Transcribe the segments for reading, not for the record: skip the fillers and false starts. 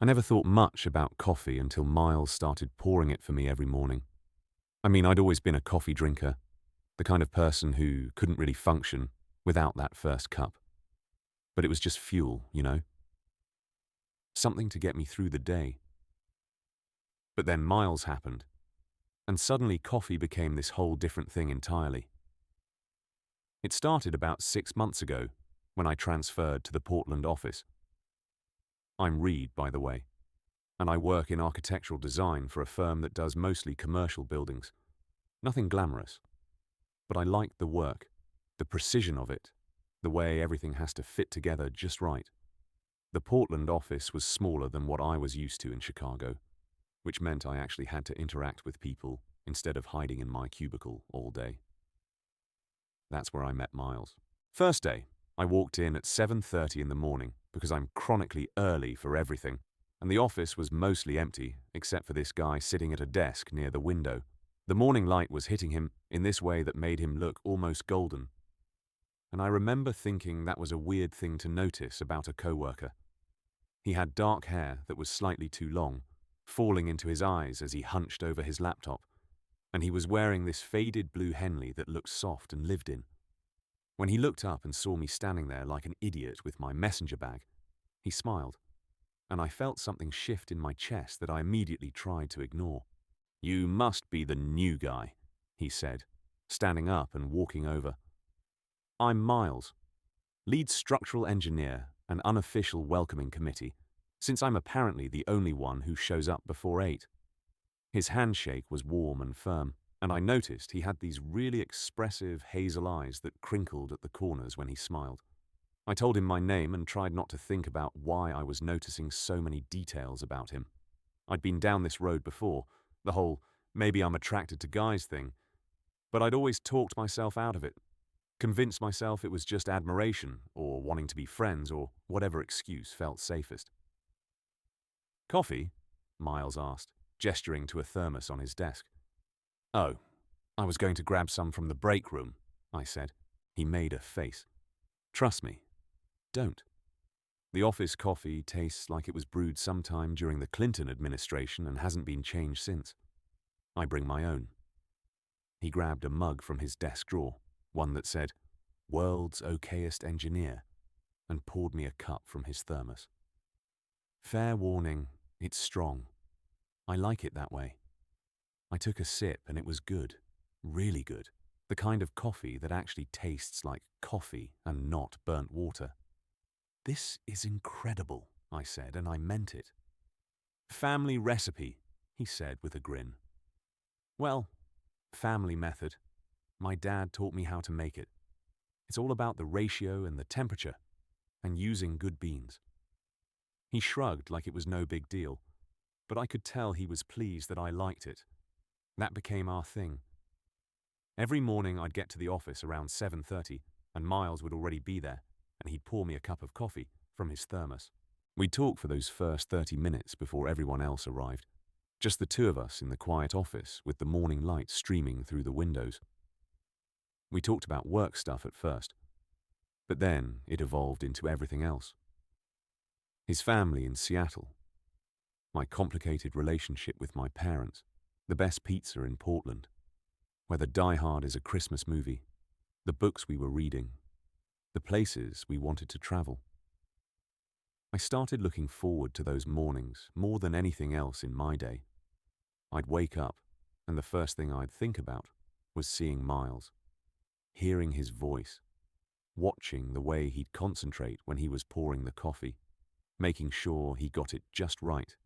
I never thought much about coffee until Miles started pouring it for me every morning. I mean, I'd always been a coffee drinker, the kind of person who couldn't really function without that first cup. But it was just fuel, something to get me through the day. But then Miles happened, and suddenly coffee became this whole different thing entirely. It started about 6 months ago when I transferred to the Portland office. I'm Reed, by the way, and I work in architectural design for a firm that does mostly commercial buildings. Nothing glamorous, but I like the work, the precision of it, the way everything has to fit together just right. The Portland office was smaller than what I was used to in Chicago, which meant I actually had to interact with people instead of hiding in my cubicle all day. That's where I met Miles. First day, I walked in at 7:30 in the morning because I'm chronically early for everything, and the office was mostly empty except for this guy sitting at a desk near the window. The morning light was hitting him in this way that made him look almost golden. And I remember thinking that was a weird thing to notice about a coworker. He had dark hair that was slightly too long, falling into his eyes as he hunched over his laptop, and he was wearing this faded blue Henley that looked soft and lived in. When he looked up and saw me standing there like an idiot with my messenger bag, he smiled, and I felt something shift in my chest that I immediately tried to ignore. "You must be the new guy," he said, standing up and walking over. "I'm Miles, lead structural engineer and unofficial welcoming committee, since I'm apparently the only one who shows up before 8. His handshake was warm and firm, and I noticed he had these really expressive hazel eyes that crinkled at the corners when he smiled. I told him my name and tried not to think about why I was noticing so many details about him. I'd been down this road before, the whole maybe I'm attracted to guys thing, but I'd always talked myself out of it, convinced myself it was just admiration or wanting to be friends or whatever excuse felt safest. "Coffee?" Miles asked, gesturing to a thermos on his desk. "Oh, I was going to grab some from the break room," I said. He made a face. "Trust me, don't. The office coffee tastes like it was brewed sometime during the Clinton administration and hasn't been changed since. I bring my own." He grabbed a mug from his desk drawer, one that said, "World's Okayest Engineer," and poured me a cup from his thermos. Fair warning, it's strong. I like it that way. I took a sip and it was good, really good. The kind of coffee that actually tastes like coffee and not burnt water. "This is incredible," I said, and I meant it. "Family recipe," he said with a grin. "Well, family method. My dad taught me how to make it. It's all about the ratio and the temperature, and using good beans." He shrugged like it was no big deal, but I could tell he was pleased that I liked it. That became our thing. Every morning I'd get to the office around 7:30, and Miles would already be there, and he'd pour me a cup of coffee from his thermos. We'd talk for those first 30 minutes before everyone else arrived. Just the two of us in the quiet office with the morning light streaming through the windows. We talked about work stuff at first, but then it evolved into everything else. His family in Seattle, my complicated relationship with my parents, the best pizza in Portland, whether Die Hard is a Christmas movie, the books we were reading, the places we wanted to travel. I started looking forward to those mornings more than anything else in my day. I'd wake up, and the first thing I'd think about was seeing Miles, hearing his voice, watching the way he'd concentrate when he was pouring the coffee, making sure he got it just right.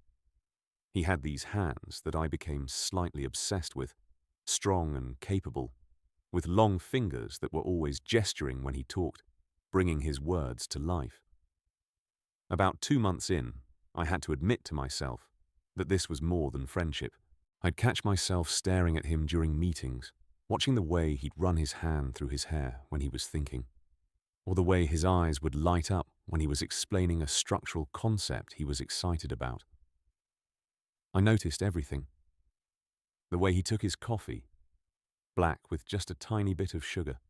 He had these hands that I became slightly obsessed with, strong and capable, with long fingers that were always gesturing when he talked, bringing his words to life. About 2 months in, I had to admit to myself that this was more than friendship. I'd catch myself staring at him during meetings, watching the way he'd run his hand through his hair when he was thinking, or the way his eyes would light up when he was explaining a structural concept he was excited about. I noticed everything. The way he took his coffee, black with just a tiny bit of sugar.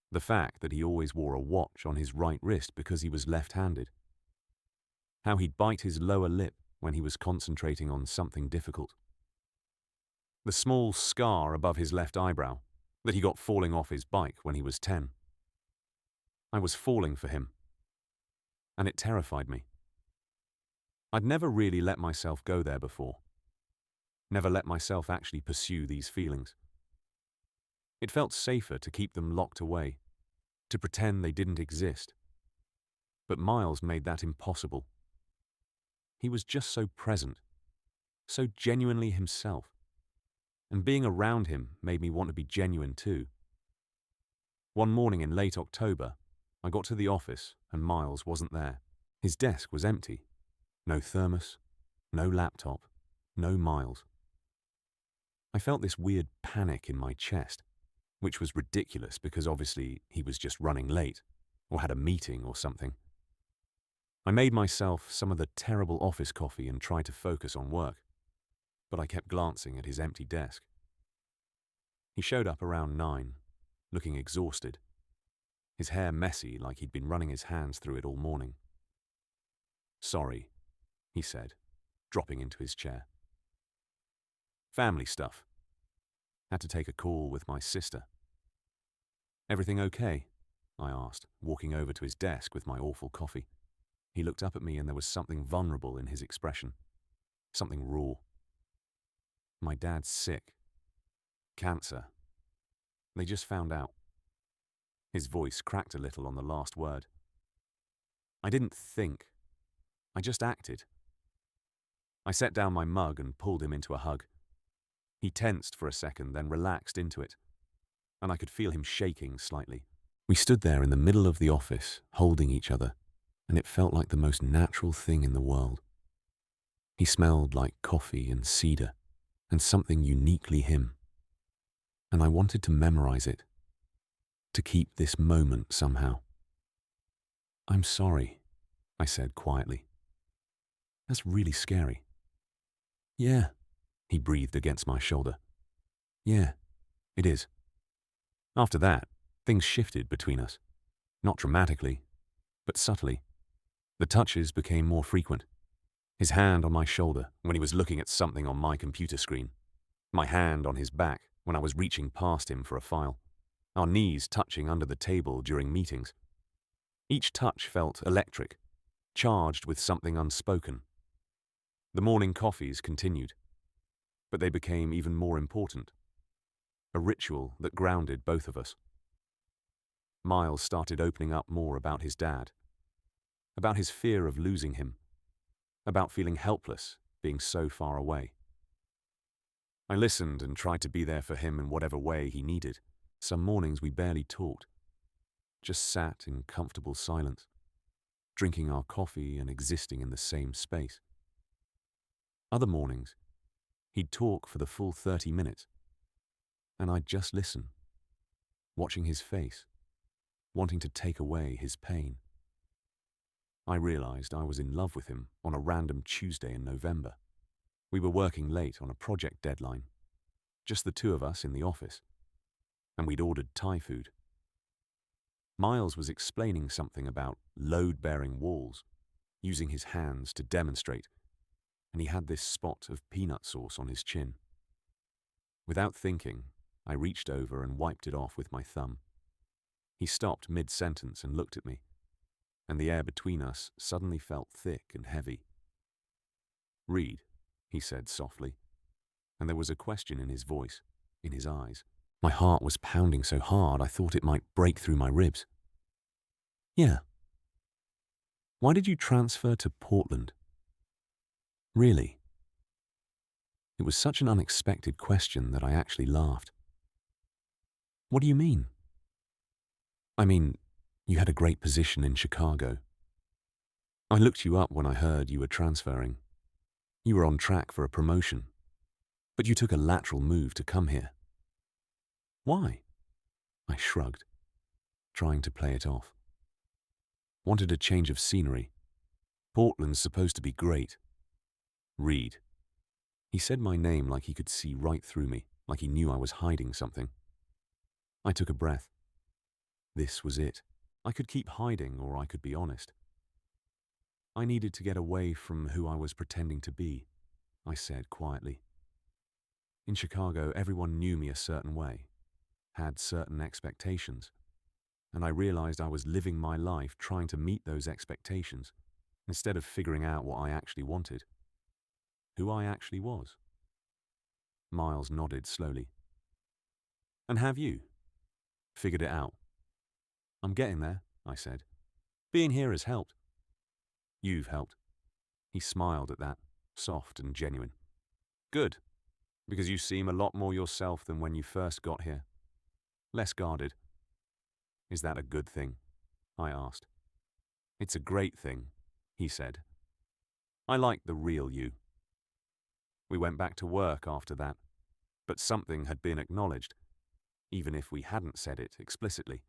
The fact that he always wore a watch on his right wrist because he was left-handed. How he'd bite his lower lip when he was concentrating on something difficult. The small scar above his left eyebrow that he got falling off his bike when he was 10. I was falling for him, and it terrified me. I'd never really let myself go there before. Never let myself actually pursue these feelings. It felt safer to keep them locked away, to pretend they didn't exist. But Miles made that impossible. He was just so present, so genuinely himself. And being around him made me want to be genuine too. One morning in late October, I got to the office and Miles wasn't there. His desk was empty. No thermos, no laptop, no Miles. I felt this weird panic in my chest, which was ridiculous because obviously he was just running late or had a meeting or something. I made myself some of the terrible office coffee and tried to focus on work, but I kept glancing at his empty desk. He showed up around 9, looking exhausted, his hair messy like he'd been running his hands through it all morning. "Sorry," he said, dropping into his chair. "Family stuff. Had to take a call with my sister." "Everything okay?" I asked, walking over to his desk with my awful coffee. He looked up at me and there was something vulnerable in his expression, something raw. "My dad's sick. Cancer. They just found out." His voice cracked a little on the last word. I didn't think. I just acted. I set down my mug and pulled him into a hug. He tensed for a second, then relaxed into it, and I could feel him shaking slightly. We stood there in the middle of the office, holding each other, and it felt like the most natural thing in the world. He smelled like coffee and cedar, and something uniquely him. And I wanted to memorize it, to keep this moment somehow. "I'm sorry," I said quietly. "That's really scary." "Yeah," he breathed against my shoulder. "Yeah, it is." After that, things shifted between us. Not dramatically, but subtly. The touches became more frequent. His hand on my shoulder when he was looking at something on my computer screen. My hand on his back when I was reaching past him for a file. Our knees touching under the table during meetings. Each touch felt electric, charged with something unspoken. The morning coffees continued, but they became even more important. A ritual that grounded both of us. Miles started opening up more about his dad, about his fear of losing him, about feeling helpless, being so far away. I listened and tried to be there for him in whatever way he needed. Some mornings we barely talked, just sat in comfortable silence, drinking our coffee and existing in the same space. Other mornings, he'd talk for the full 30 minutes, and I'd just listen, watching his face, wanting to take away his pain. I realized I was in love with him on a random Tuesday in November. We were working late on a project deadline, just the two of us in the office, and we'd ordered Thai food. Miles was explaining something about load-bearing walls, using his hands to demonstrate, and he had this spot of peanut sauce on his chin. Without thinking, I reached over and wiped it off with my thumb. He stopped mid-sentence and looked at me, and the air between us suddenly felt thick and heavy. "Reed," he said softly, and there was a question in his voice, in his eyes. My heart was pounding so hard I thought it might break through my ribs. "Yeah." "Why did you transfer to Portland?" "Really?" It was such an unexpected question that I actually laughed. "What do you mean?" "I mean, you had a great position in Chicago. I looked you up when I heard you were transferring. You were on track for a promotion, but you took a lateral move to come here." "Why?" I shrugged, trying to play it off. "Wanted a change of scenery. Portland's supposed to be great." "Reed." He said my name like he could see right through me, like he knew I was hiding something. I took a breath. This was it. I could keep hiding or I could be honest. I needed to get away from who I was pretending to be, I said quietly. In Chicago, everyone knew me a certain way, had certain expectations, and I realized I was living my life trying to meet those expectations instead of figuring out what I actually wanted, who I actually was. Miles nodded slowly. And have you? Figured it out? I'm getting there, I said. Being here has helped. You've helped. He smiled at that, soft and genuine. Good, because you seem a lot more yourself than when you first got here. Less guarded. Is that a good thing? I asked. It's a great thing, he said. I like the real you. We went back to work after that, but something had been acknowledged, even if we hadn't said it explicitly.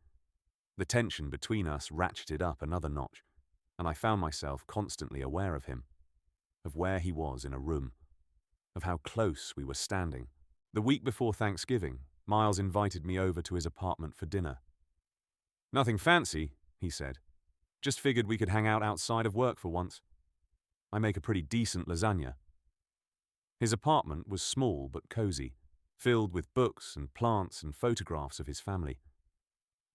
The tension between us ratcheted up another notch, and I found myself constantly aware of him, of where he was in a room, of how close we were standing. The week before Thanksgiving, Miles invited me over to his apartment for dinner. Nothing fancy, he said. Just figured we could hang out outside of work for once. I make a pretty decent lasagna. His apartment was small but cozy, filled with books and plants and photographs of his family.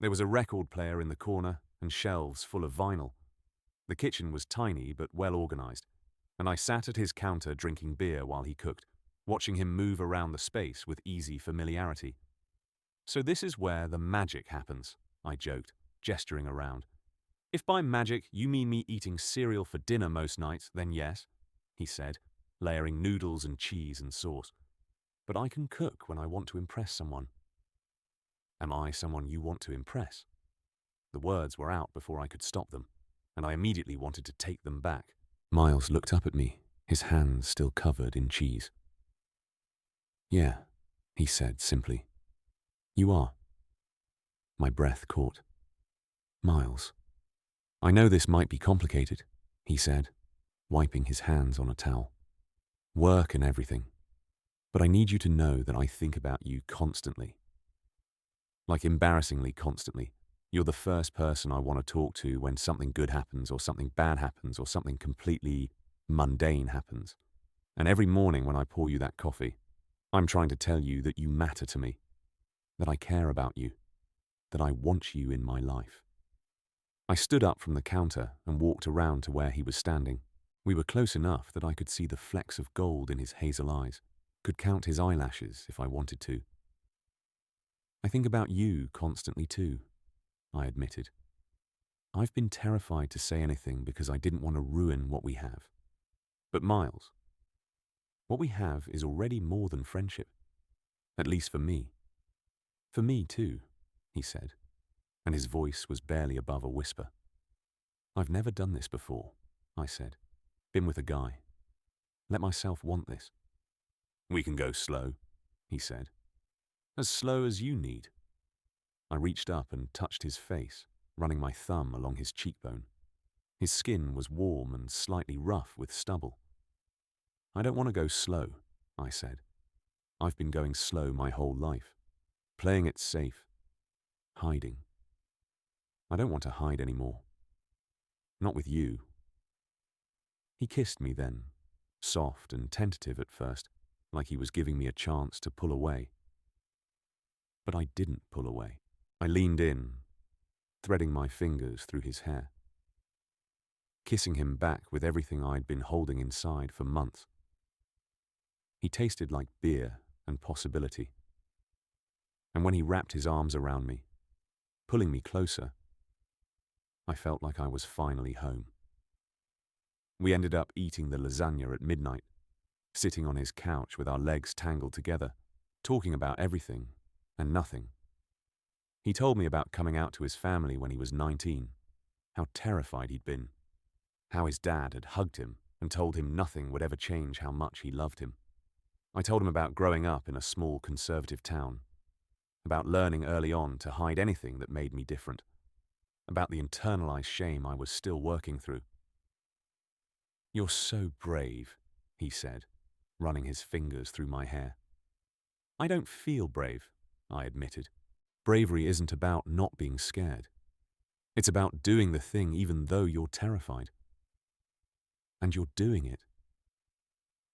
There was a record player in the corner and shelves full of vinyl. The kitchen was tiny but well organized, and I sat at his counter drinking beer while he cooked, watching him move around the space with easy familiarity. So this is where the magic happens, I joked, gesturing around. If by magic you mean me eating cereal for dinner most nights, then yes, he said, layering noodles and cheese and sauce. But I can cook when I want to impress someone. Am I someone you want to impress? The words were out before I could stop them, and I immediately wanted to take them back. Miles looked up at me, his hands still covered in cheese. Yeah, he said simply. You are. My breath caught. Miles. I know this might be complicated, he said, wiping his hands on a towel. Work and everything. But I need you to know that I think about you constantly. Like embarrassingly constantly. You're the first person I want to talk to when something good happens or something bad happens or something completely mundane happens. And every morning when I pour you that coffee, I'm trying to tell you that you matter to me, that I care about you, that I want you in my life. I stood up from the counter and walked around to where he was standing. We were close enough that I could see the flecks of gold in his hazel eyes, could count his eyelashes if I wanted to. I think about you constantly too, I admitted. I've been terrified to say anything because I didn't want to ruin what we have. But Miles, what we have is already more than friendship. At least for me. For me too, he said, and his voice was barely above a whisper. I've never done this before, I said. Been with a guy. Let myself want this. We can go slow, he said. As slow as you need. I reached up and touched his face, running my thumb along his cheekbone. His skin was warm and slightly rough with stubble. I don't want to go slow, I said. I've been going slow my whole life, playing it safe, hiding. I don't want to hide anymore. Not with you. He kissed me then, soft and tentative at first, like he was giving me a chance to pull away. But I didn't pull away. I leaned in, threading my fingers through his hair, kissing him back with everything I'd been holding inside for months. He tasted like beer and possibility. And when he wrapped his arms around me, pulling me closer, I felt like I was finally home. We ended up eating the lasagna at midnight, sitting on his couch with our legs tangled together, talking about everything and nothing. He told me about coming out to his family when he was 19, how terrified he'd been, how his dad had hugged him and told him nothing would ever change how much he loved him. I told him about growing up in a small conservative town, about learning early on to hide anything that made me different, about the internalized shame I was still working through. You're so brave, he said, running his fingers through my hair. I don't feel brave, I admitted. Bravery isn't about not being scared. It's about doing the thing even though you're terrified. And you're doing it.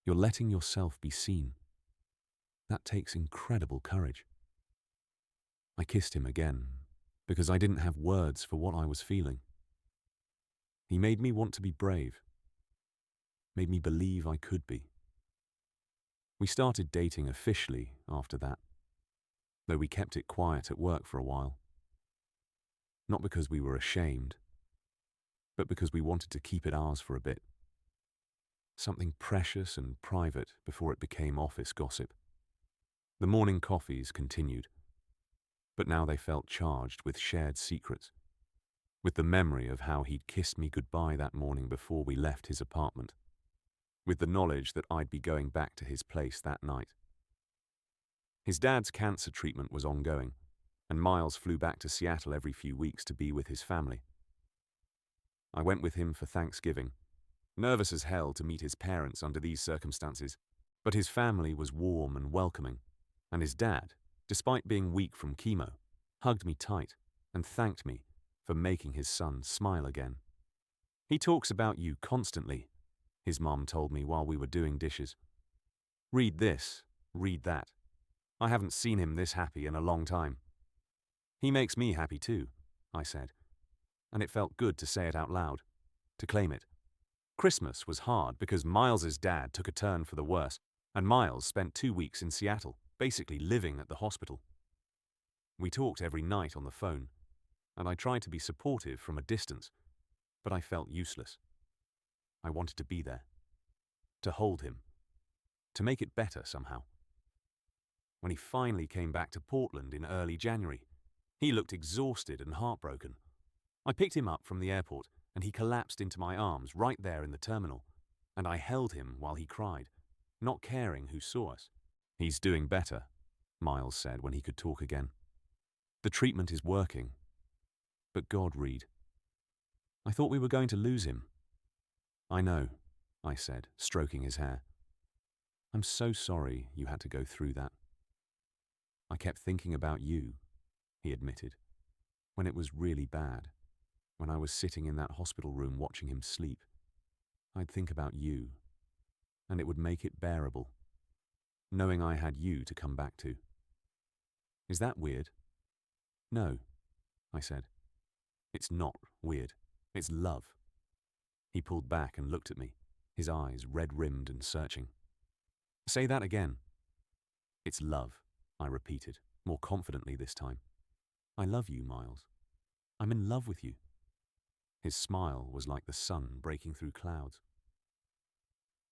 You're letting yourself be seen. That takes incredible courage. I kissed him again, because I didn't have words for what I was feeling. He made me want to be brave, made me believe I could be. We started dating officially after that, though we kept it quiet at work for a while. Not because we were ashamed, but because we wanted to keep it ours for a bit. Something precious and private before it became office gossip. The morning coffees continued, but now they felt charged with shared secrets, with the memory of how he'd kissed me goodbye that morning before we left his apartment, with the knowledge that I'd be going back to his place that night. His dad's cancer treatment was ongoing, and Miles flew back to Seattle every few weeks to be with his family. I went with him for Thanksgiving, nervous as hell to meet his parents under these circumstances, but his family was warm and welcoming, and his dad, despite being weak from chemo, hugged me tight and thanked me for making his son smile again. "He talks about you constantly," his mom told me while we were doing dishes. "Read this, read that. I haven't seen him this happy in a long time." "He makes me happy too," I said, and it felt good to say it out loud, to claim it. Christmas was hard because Miles's dad took a turn for the worse, and Miles spent 2 weeks in Seattle, basically living at the hospital. We talked every night on the phone, and I tried to be supportive from a distance, but I felt useless. I wanted to be there, to hold him, to make it better somehow. When he finally came back to Portland in early January, he looked exhausted and heartbroken. I picked him up from the airport, and he collapsed into my arms right there in the terminal, and I held him while he cried, not caring who saw us. "He's doing better," Miles said when he could talk again. "The treatment is working. But God, Reed, I thought we were going to lose him." "I know," I said, stroking his hair. "I'm so sorry you had to go through that." "I kept thinking about you," he admitted, "when it was really bad. When I was sitting in that hospital room watching him sleep, I'd think about you, and it would make it bearable, knowing I had you to come back to." "Is that weird?" "No," I said. "It's not weird. It's love." He pulled back and looked at me, his eyes red-rimmed and searching. "Say that again." "It's love," I repeated, more confidently this time. "I love you, Miles. I'm in love with you." His smile was like the sun breaking through clouds.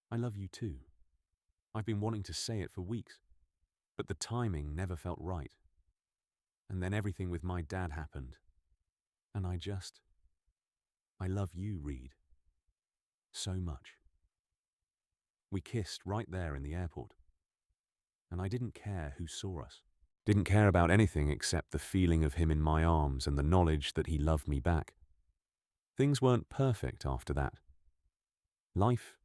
"I love you too. I've been wanting to say it for weeks, but the timing never felt right. And then everything with my dad happened, and I love you, Reed. So much." We kissed right there in the airport, and I didn't care who saw us. Didn't care about anything except the feeling of him in my arms and the knowledge that he loved me back. Things weren't perfect after that. Life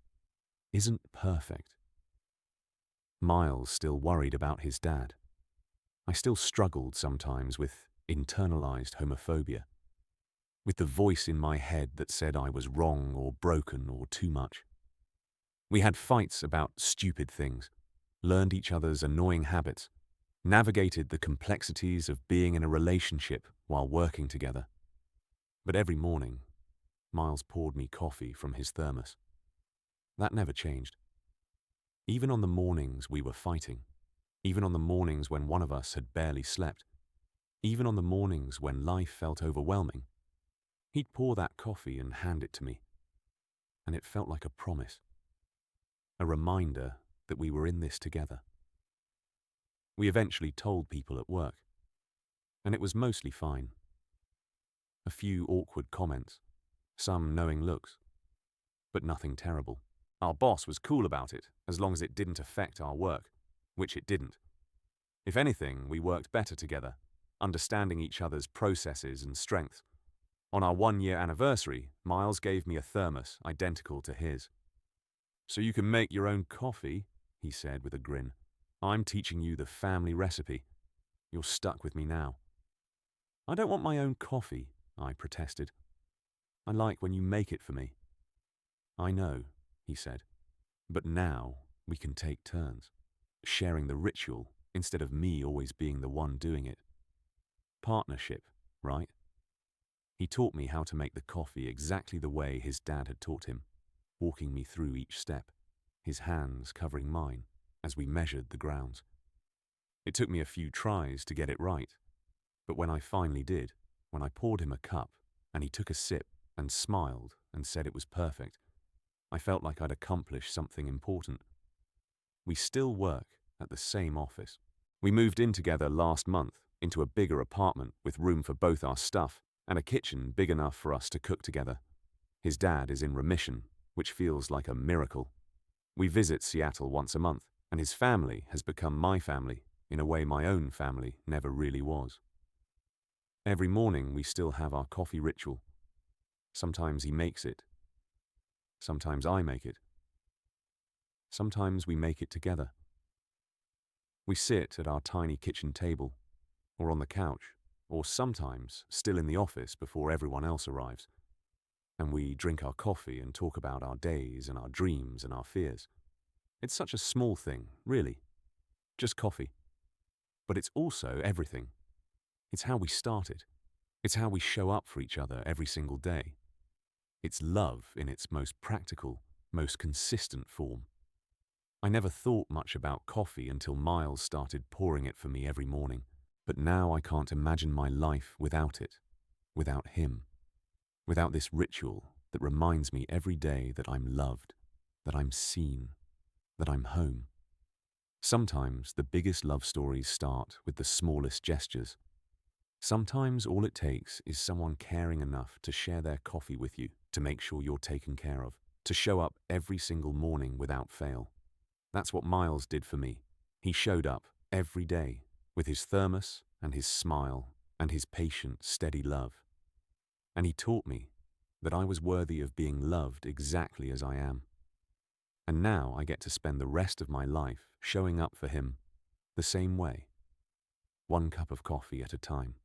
isn't perfect. Miles still worried about his dad. I still struggled sometimes with internalized homophobia, with the voice in my head that said I was wrong or broken or too much. We had fights about stupid things, learned each other's annoying habits, navigated the complexities of being in a relationship while working together. But every morning, Miles poured me coffee from his thermos. That never changed. Even on the mornings we were fighting, even on the mornings when one of us had barely slept, even on the mornings when life felt overwhelming, he'd pour that coffee and hand it to me. And it felt like a promise, a reminder that we were in this together. We eventually told people at work, and it was mostly fine. A few awkward comments, some knowing looks, but nothing terrible. Our boss was cool about it, as long as it didn't affect our work, which it didn't. If anything, we worked better together, understanding each other's processes and strengths. On our 1-year anniversary, Miles gave me a thermos identical to his. "So you can make your own coffee," he said with a grin. "I'm teaching you the family recipe. You're stuck with me now." "I don't want my own coffee," I protested. "I like when you make it for me." "I know," he said. But now we can take turns, sharing the ritual instead of me always being the one doing it. Partnership, right? He taught me how to make the coffee exactly the way his dad had taught him, walking me through each step, his hands covering mine as we measured the grounds. It took me a few tries to get it right, but when I finally did, when I poured him a cup and he took a sip and smiled and said it was perfect, I felt like I'd accomplished something important. We still work at the same office. We moved in together last month into a bigger apartment with room for both our stuff and a kitchen big enough for us to cook together. His dad is in remission, which feels like a miracle. We visit Seattle once a month, and his family has become my family in a way my own family never really was. Every morning we still have our coffee ritual. Sometimes he makes it. Sometimes I make it. Sometimes we make it together. We sit at our tiny kitchen table, or on the couch, or sometimes still in the office before everyone else arrives. And we drink our coffee and talk about our days and our dreams and our fears. It's such a small thing, really. Just coffee. But it's also everything. It's how we started. It's how we show up for each other every single day. It's love in its most practical, most consistent form. I never thought much about coffee until Miles started pouring it for me every morning. But now I can't imagine my life without it, without him, without this ritual that reminds me every day that I'm loved, that I'm seen, that I'm home. Sometimes the biggest love stories start with the smallest gestures. Sometimes all it takes is someone caring enough to share their coffee with you, to make sure you're taken care of, to show up every single morning without fail. That's what Miles did for me. He showed up every day with his thermos and his smile and his patient, steady love. And he taught me that I was worthy of being loved exactly as I am. And now I get to spend the rest of my life showing up for him the same way, one cup of coffee at a time.